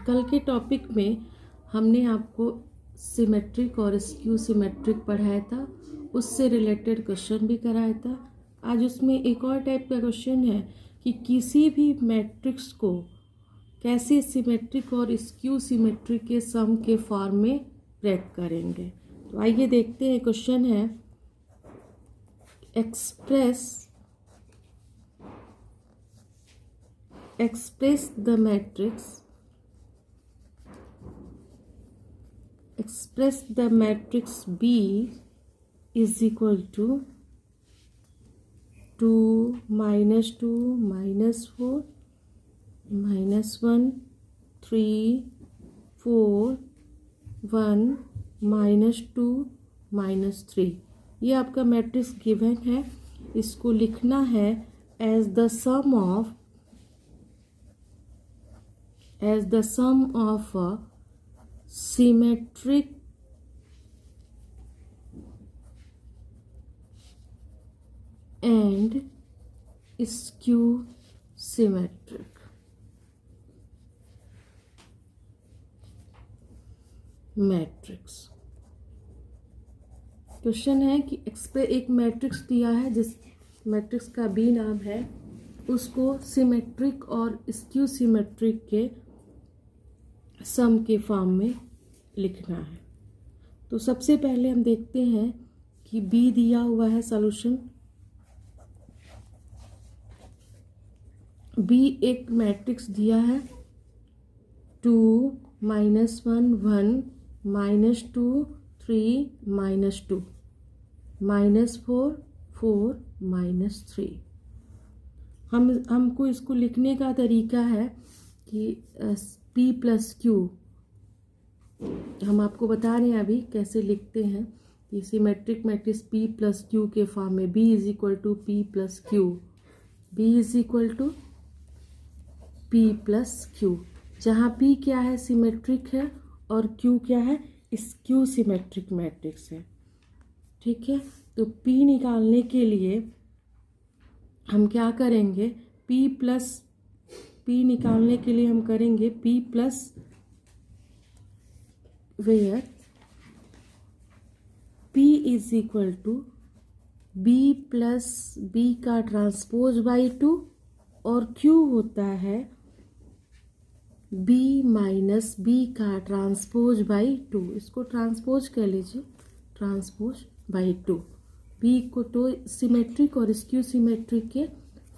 कल के टॉपिक में हमने आपको सिमेट्रिक और स्क्यू सिमेट्रिक पढ़ाया था, उससे रिलेटेड क्वेश्चन भी कराया था। आज उसमें एक और टाइप का क्वेश्चन है कि किसी भी मैट्रिक्स को कैसे सिमेट्रिक और स्क्यू सिमेट्रिक के सम के फॉर्म में ब्रेक करेंगे। तो आइए देखते हैं। क्वेश्चन है express the matrix B is equal to 2 minus 2 minus 4 minus 1 3 4 1 minus 2 minus 3। ये आपका मैट्रिक्स गिवन है। इसको लिखना है as the sum of symmetric and skew symmetric matrix. क्वेश्चन है कि एक मैट्रिक्स दिया है जिस मैट्रिक्स का बी नाम है, उसको सिमेट्रिक और स्क्यू सिमेट्रिक के सम के फॉर्म में लिखना है। तो सबसे पहले हम देखते हैं कि बी दिया हुआ है सॉल्यूशन। बी एक मैट्रिक्स दिया है 2 -1 1 -2 3 -2 -4 4 -3। हमको इसको लिखने का तरीका है कि P प्लस क्यू, हम आपको बता रहे हैं अभी कैसे लिखते हैं कि symmetric matrix P plus Q के फॉर्म में B is equal to P plus Q, B is equal to P plus Q, जहाँ P क्या है सिमेट्रिक है और Q क्या है स्क्यू सिमेट्रिक मैट्रिक्स है। ठीक है, तो P निकालने के लिए हम क्या करेंगे, P निकालने के लिए हम करेंगे P plus where P is equal to B plus B का ट्रांसपोज बाई 2 और Q होता है B माइनस B का ट्रांसपोज बाई 2। इसको ट्रांसपोज कर लीजिए, ट्रांसपोज बाई 2। B को तो सिमेट्रिक और स्क्यू सिमेट्रिक के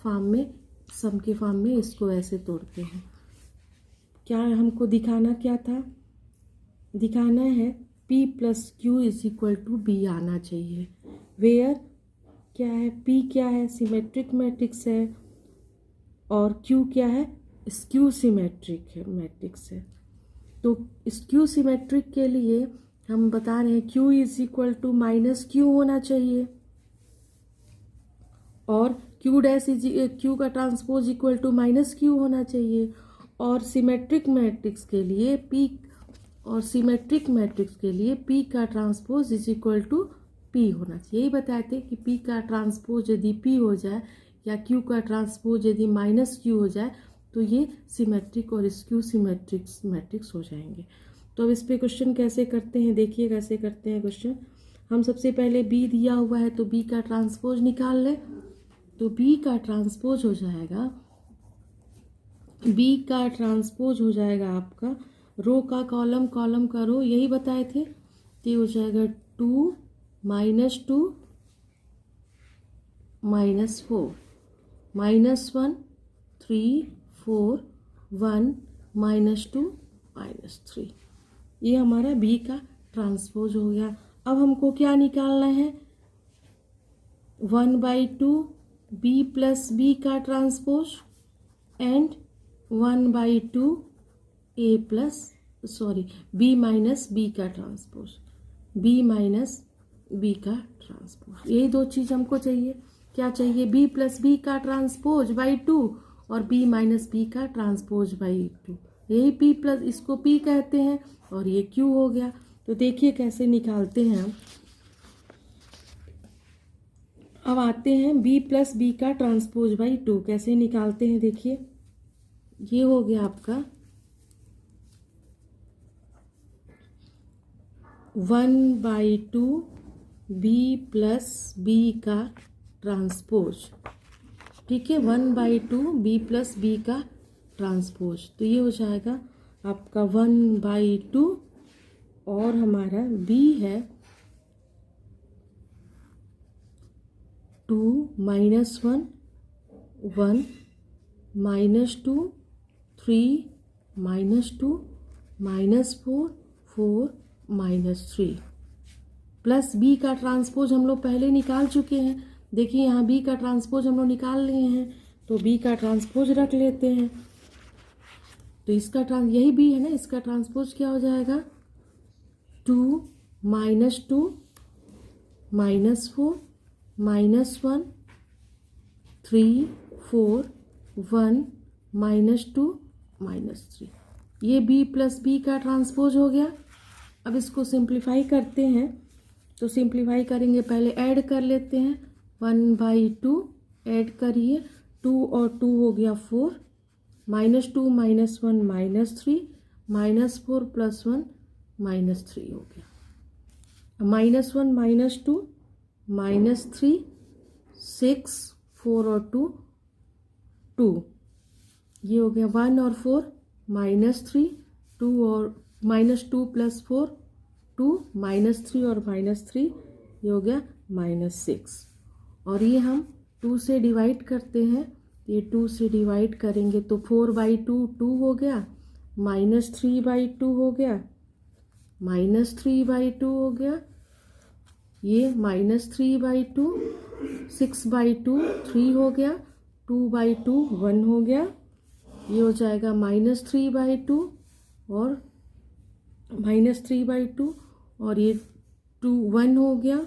फॉर्म में, सम के फॉर्म में इसको ऐसे तोड़ते हैं। क्या हमको दिखाना क्या था, दिखाना है P plus Q is equal to B आना चाहिए। वेयर क्या है, P क्या है सिमेट्रिक मैट्रिक्स है और Q क्या है स्क्यू सिमेट्रिक है मैट्रिक्स है। तो स्क्यू सिमेट्रिक के लिए हम बता रहे हैं Q is equal to minus Q होना चाहिए और Q का transpose equal to minus Q होना चाहिए। और सिमेट्रिक मैट्रिक्स के लिए P का transpose is equal to P होना चाहिए। यही बताए थे कि P का ट्रांसपोज यदि P हो जाए या Q का ट्रांसपोज यदि माइनस Q हो जाए तो ये सिमेट्रिक और स्क्यू सिमेट्रिक मैट्रिक्स हो जाएंगे। तो अब इस पे क्वेश्चन कैसे करते हैं, देखिए कैसे करते हैं क्वेश्चन। हम सबसे पहले B दिया हुआ है तो B का ट्रांसपोज निकाल ले। तो B का ट्रांसपोज हो जाएगा, B का ट्रांसपोज हो जाएगा आपका रो का कॉलम, कॉलम का रो, यही बताए थे। तो हो जाएगा 2 -2 -4 -1 3 4 1 -2 -3। ये हमारा B का ट्रांसपोज हो गया। अब हमको क्या निकालना है, 1/2 B प्लस B का transpose and 1/2 B minus B का ट्रांसपोज, B माइनस B का ट्रांसपोज। यही दो चीज़ हमको चाहिए। क्या चाहिए, B प्लस B का ट्रांसपोज बाई 2 और B माइनस B का ट्रांसपोज बाई 2। यही P प्लस, इसको P कहते हैं और ये Q हो गया। तो देखिए कैसे निकालते हैं हम। अब आते हैं B प्लस B का ट्रांसपोज बाई 2 कैसे निकालते हैं, देखिए ये हो गया आपका 1/2 बी प्लस बी का ट्रांसपोज। ठीक है, 1/2 बी प्लस बी का ट्रांसपोज, तो ये हो जाएगा आपका 1/2 और हमारा बी है 2 -1 1 -2 3 -2 -4 4 -3 प्लस बी का ट्रांसपोज हम लोग पहले निकाल चुके हैं। देखिए यहाँ बी का ट्रांसपोज हम लोग निकाल लिए हैं, तो बी का ट्रांसपोज रख लेते हैं। तो इसका यही बी है ना, इसका ट्रांसपोज क्या हो जाएगा 2 -2 -4 -1 3 4 1 -2 -3, ये बी प्लस बी का ट्रांसपोज हो गया। अब इसको सिंप्लीफाई करते हैं, तो सिंप्लीफाई करेंगे, पहले ऐड कर लेते हैं। 1/2 ऐड करिए, 2 और 2 हो गया 4, -2 -1 -3 -4 + 1 -3 हो गया। -1 -2 -3 6 4 और 2 2, ये हो गया 1 और 4 -3 2 और -2 + 4 2 -3 और -3, ये हो गया -6। और ये हम 2 से डिवाइड करते हैं, ये 2 से डिवाइड करेंगे तो 4/2 2 हो गया, -3/2 हो गया, -3/2 हो गया, ये -3/2 6/2 3 हो गया, 2/2 1 हो गया, ये हो जाएगा -3/2 और -3/2 और ये 2 1 हो गया,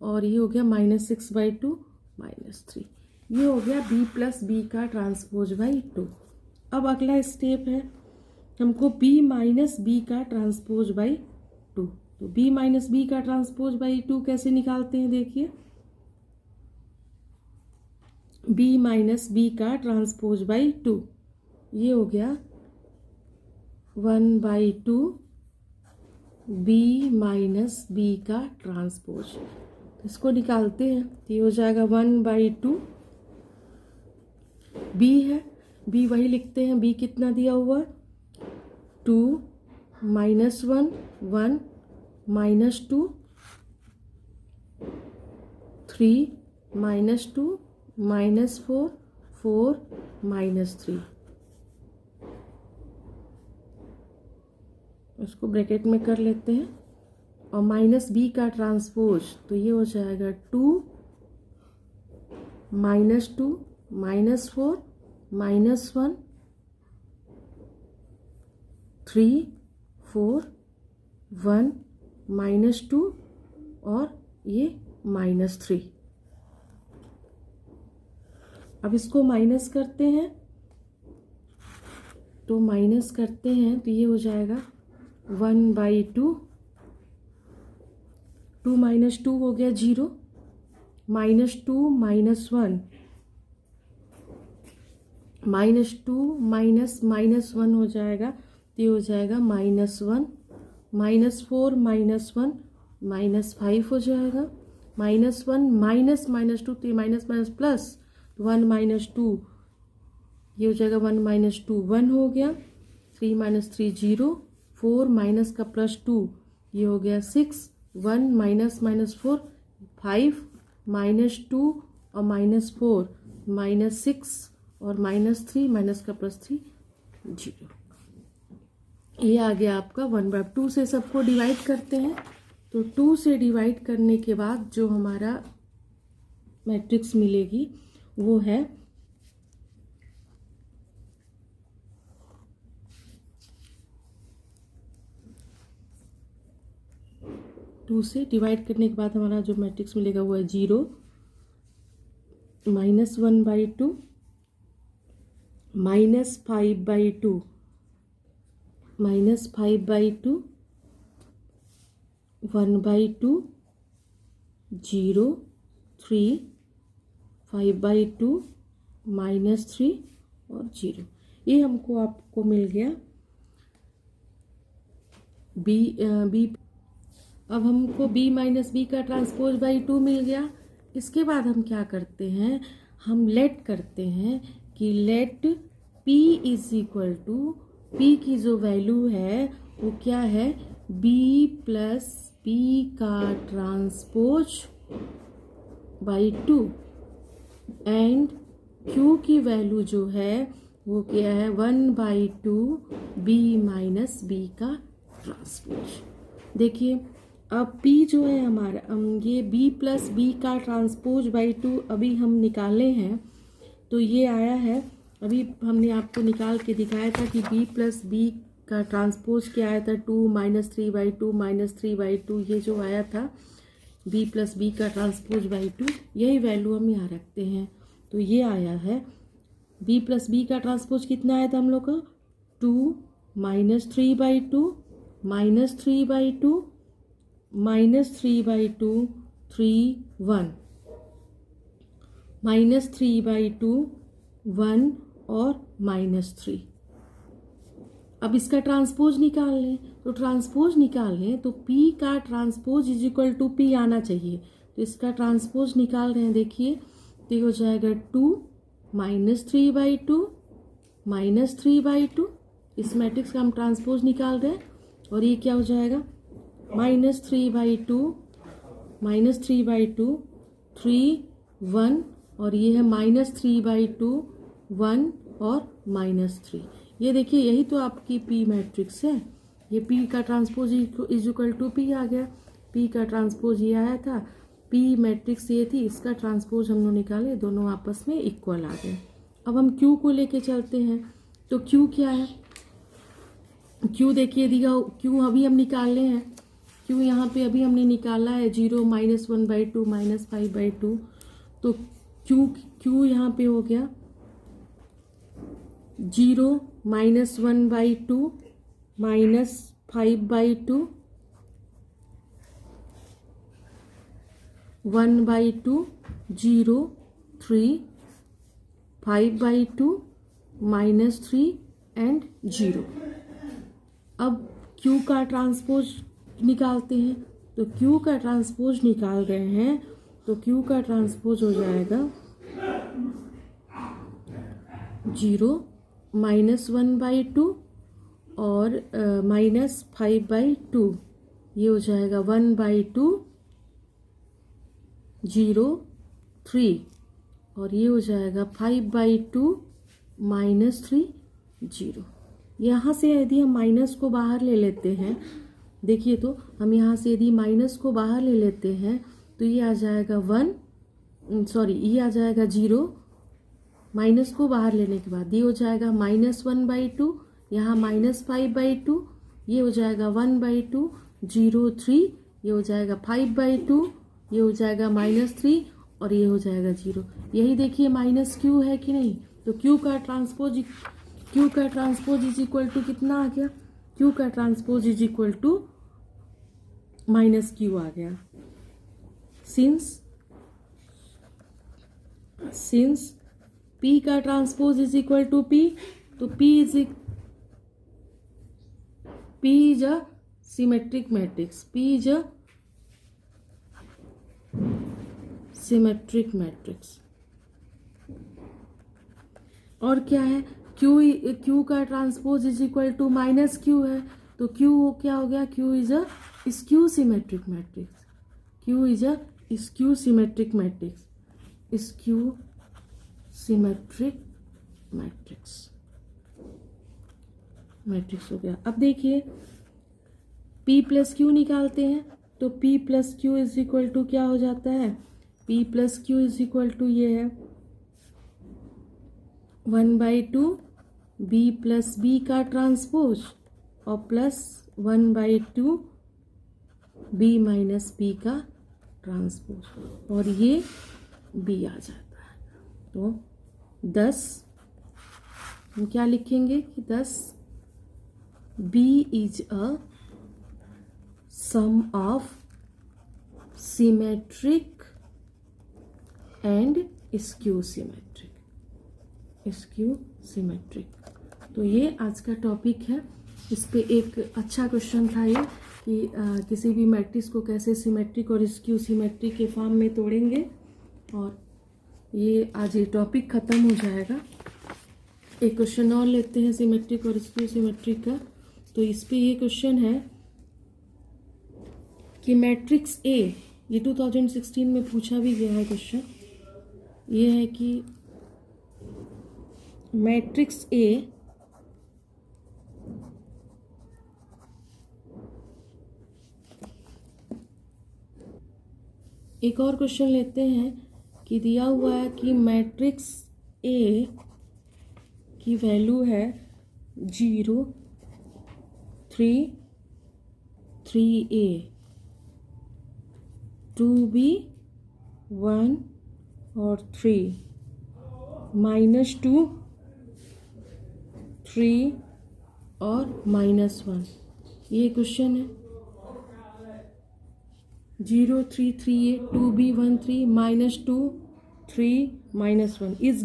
और ये हो गया -6/2 -3, ये हो गया b प्लस बी का ट्रांसपोज बाई 2। अब अगला स्टेप है हमको b माइनस बी का ट्रांसपोज बाई 2। तो b माइनस बी का ट्रांसपोज बाई 2 कैसे निकालते हैं, देखिए b माइनस बी का ट्रांसपोज बाई 2, ये हो गया 1/2 b माइनस बी का ट्रांसपोज। इसको निकालते हैं, तो ये हो जाएगा 1/2 b है, b वही लिखते हैं, b कितना दिया हुआ 2 -1 1 -2 3 -2 -4 4 -3, उसको ब्रैकेट में कर लेते हैं, और माइनस बी का ट्रांसपोज, तो ये हो जाएगा 2 -2 -4 -1 3 4 1 -2 और ये -3। अब इसको माइनस करते हैं, तो माइनस करते हैं तो ये हो जाएगा 1/2 2 -2 हो गया 0, -2 -1 -2 -1 हो जाएगा, तो ये हो जाएगा -1 -4 -1 -5 हो जाएगा, -1 -2 तो ये माइनस माइनस प्लस, 1 -2 ये हो जाएगा 1 -2 1 हो गया, 3 -3 0 4 माइनस का +2 ये हो गया 6 1 -4 5 -2 और -4 -6 और -3 माइनस का +3 0, ये आ गया आपका 1/2 से सबको डिवाइड करते हैं। तो 2 से डिवाइड करने के बाद जो हमारा मैट्रिक्स मिलेगी वो है 2 से डिवाइड करने के बाद हमारा जो मैट्रिक्स मिलेगा वो है 0 -1/2 -5/2 -5/2 1/2 0 3 5/2 -3 और 0, ये हमको आपको मिल गया बी अब हमको b माइनस बी का ट्रांसपोज बाई 2 मिल गया। इसके बाद हम क्या करते हैं, हम लेट करते हैं कि let p is equal to, p की जो वैल्यू है वो क्या है, b प्लस b का ट्रांसपोज बाई 2 एंड q की वैल्यू जो है वो क्या है 1/2 b माइनस बी का ट्रांसपोज। देखिए अब p जो है हमारा, ये b प्लस b का ट्रांसपोज बाई 2 अभी हम निकाले हैं, तो ये आया है, अभी हमने आपको निकाल के दिखाया था कि b प्लस b का ट्रांसपोज क्या आया था, 2 माइनस 3/2 माइनस 3/2, ये जो आया था b प्लस b का ट्रांसपोज बाई 2, यही वैल्यू हम यहाँ रखते हैं। तो ये आया है b प्लस b का ट्रांसपोज कितना आया था हम लोग का, 2 माइनस 3/2 माइनस 3/2 माइनस 3/2 3 1 माइनस 3/2 1 और माइनस 3। अब इसका ट्रांसपोज निकाल लें, तो ट्रांसपोज निकाल लें तो p का transpose is equal to p आना चाहिए। तो इसका ट्रांसपोज निकाल रहे हैं, देखिए तो ये हो जाएगा 2 माइनस 3/2 माइनस 3/2, इस मैट्रिक्स का हम ट्रांसपोज निकाल रहे हैं, और ये क्या हो जाएगा माइनस 3/2 माइनस 3/2 3 1, और ये है माइनस 3/2 1 और माइनस 3। ये देखिए यही तो आपकी p मैट्रिक्स है, ये p का transpose is equal to p आ गया, p का ट्रांसपोज ये आया था, p मैट्रिक्स ये थी, इसका ट्रांसपोज हम लोग निकाले, दोनों आपस में इक्वल आ गए। अब हम q को लेके चलते हैं, तो q क्या है, q देखिए दिया, q अभी हम निकाले हैं, q यहाँ पे अभी हमने निकाला है 0 माइनस 1/2 माइनस 5/2, तो q यहाँ पे हो गया 0 माइनस 1/2 माइनस 5/2 1/2 0 3 5/2 माइनस 3 एंड 0। अब q का ट्रांसपोज निकालते हैं, तो q का ट्रांसपोज निकाल रहे हैं, तो q का ट्रांसपोज हो जाएगा 0 माइनस 1/2 और माइनस 5/2, ये हो जाएगा 1/2 0 3, और ये हो जाएगा 5/2 माइनस 3 0। यहाँ से यदि हम माइनस को बाहर ले लेते हैं, देखिए तो हम यहाँ से यदि माइनस को बाहर ले लेते हैं तो ये आ जाएगा ये आ जाएगा 0, माइनस को बाहर लेने के बाद ये हो जाएगा माइनस 1/2, यहाँ माइनस 5/2, ये हो जाएगा 1/2 0 3, ये हो जाएगा 5/2, ये हो जाएगा माइनस 3, और ये हो जाएगा 0। यही देखिए माइनस q है कि नहीं, तो q का ट्रांसपोज इज इक्वल टू कितना आ गया, q का transpose is equal to minus q आ गया। सिंस p का transpose is equal to p, तो p is a symmetric matrix, p is a symmetric matrix. और क्या है, q का transpose is equal to minus q है, तो q क्या हो गया, q is a skew symmetric matrix, q is a skew symmetric matrix, skew symmetric matrix हो गया। अब देखिए p प्लस क्यू निकालते हैं, तो p plus Q is equal to क्या हो जाता है, p plus Q is equal to ये है 1/2 b प्लस b का ट्रांसपोज और प्लस 1/2 b माइनस b का ट्रांसपोज, और ये b आ जाता है। तो 10 हम क्या लिखेंगे कि 10 b is a sum of symmetric and skew symmetric. तो ये आज का टॉपिक है, इस पे एक अच्छा क्वेश्चन था ये कि किसी भी मैट्रिक्स को कैसे सिमेट्रिक और स्क्यू सिमेट्रिक के फॉर्म में तोड़ेंगे। और ये आज ये टॉपिक ख़त्म हो जाएगा। एक क्वेश्चन और लेते हैं सिमेट्रिक और स्क्यू सिमेट्रिक का। तो इस पे ये क्वेश्चन है कि मैट्रिक्स ए, ये 2016 में पूछा भी गया है क्वेश्चन। ये है कि मैट्रिक्स ए एक और क्वेश्चन लेते हैं कि दिया हुआ है कि मैट्रिक्स ए की वैल्यू है 0, 3, 3a, 2b, 1 और 3, -2, 3 और -1। ये क्वेश्चन है 0, 3, 3a, 2b, 1, 3, -2, 3, -1 is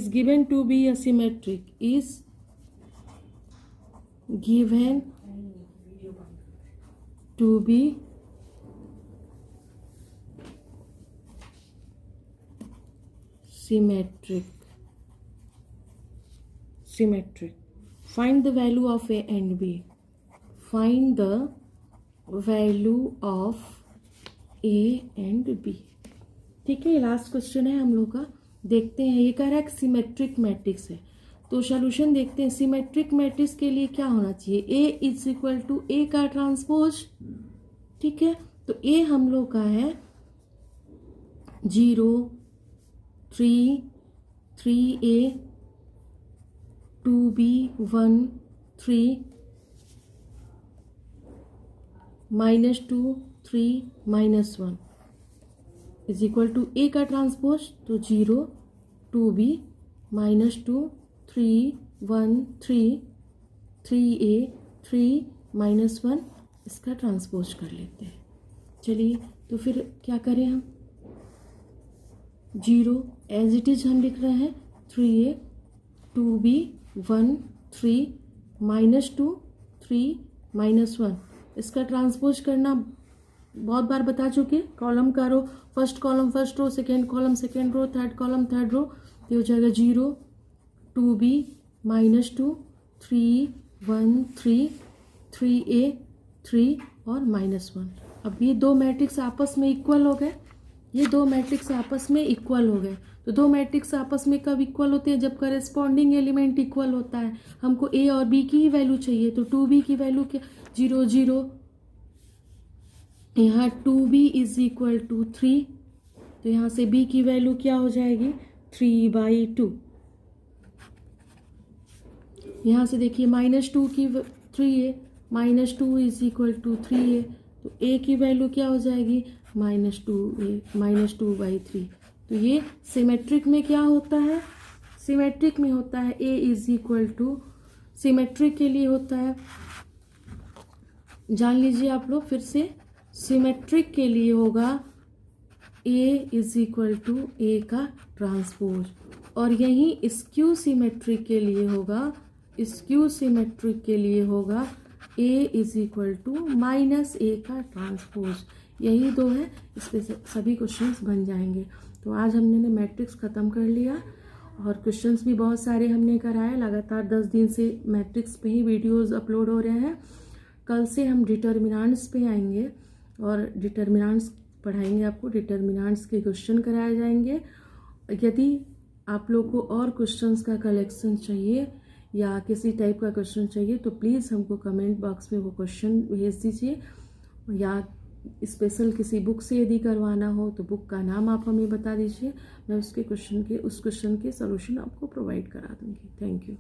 given to be a symmetric, is given to be symmetric. Find the value of a and b. Find the value of a and b. ठीक है, last question है हम लोग का। देखते हैं, ये कह रहा है कि सिमेट्रिक मैट्रिक्स है, तो सॉल्यूशन देखते हैं। सिमेट्रिक मैट्रिक्स के लिए क्या होना चाहिए? ए इज इक्वल टू ए का ट्रांसपोज। ठीक है, तो ए हम लोग का है 0, 3, 3a, 2b, 1, 3, -2, 3, -1 is equal to ए का ट्रांसपोज, तो 0, 2b, -2, 3, 1, 3, 3a, 3, -1 इसका ट्रांसपोज कर लेते हैं। चलिए, तो फिर क्या करें हम? 0 एज इट इज हम लिख रहे हैं, 3a, 2b, 1, 3, -2, 3, -1 इसका ट्रांसपोज करना बहुत बार बता चुके। कॉलम का row, first column first row, second column second row, third column third row. ये हो जाएगा 0, 2b, -2, 3, 1, 3, 3a, 3 और -1। अब ये दो मैट्रिक्स आपस में इक्वल हो गए। ये दो मैट्रिक्स आपस में इक्वल हो गए। तो दो मैट्रिक्स आपस में कब इक्वल होते हैं? जब करेस्पॉन्डिंग एलिमेंट इक्वल होता है। हमको ए और बी की ही वैल्यू चाहिए, तो 2b की वैल्यू क्या? 0, 0। यहाँ 2b इज इक्वल टू 3, तो यहाँ से b की वैल्यू क्या हो जाएगी? 3/2। यहाँ से देखिए -2 की 3a, -2 is equal to 3a, तो a की वैल्यू क्या हो जाएगी? -2/3। तो ये सिमेट्रिक में क्या होता है? सिमेट्रिक में होता है a is equal to, symmetric के लिए होता है, जान लीजिए आप लोग फिर से, सिमेट्रिक के लिए होगा a इज इक्वल टू ए का ट्रांसपोज। और यही स्क्यू सिमेट्रिक के लिए होगा, स्क्यू सिमेट्रिक के लिए होगा a is equal to -a का ट्रांसपोज। यही दो है, इस पे सभी क्वेश्चंस बन जाएंगे। तो आज हमने मैट्रिक्स ख़त्म कर लिया और क्वेश्चंस भी बहुत सारे हमने कराए। लगातार 10 दिन से मैट्रिक्स पे ही वीडियोस अपलोड हो रहे हैं। कल से हम डिटर्मिनेंट्स पे आएंगे और डिटर्मिनेंट्स पढ़ाएंगे आपको। डिटर्मिनेंट्स के क्वेश्चन कराए जाएंगे। यदि आप लोग को और क्वेश्चंस का कलेक्शन चाहिए या किसी टाइप का क्वेश्चन चाहिए तो प्लीज़ हमको कमेंट बॉक्स में वो क्वेश्चन भेज दीजिए, या स्पेशल किसी बुक से यदि करवाना हो तो बुक का नाम आप हमें बता दीजिए। मैं उस क्वेश्चन के सॉल्यूशन आपको प्रोवाइड करा दूंगी। Thank you.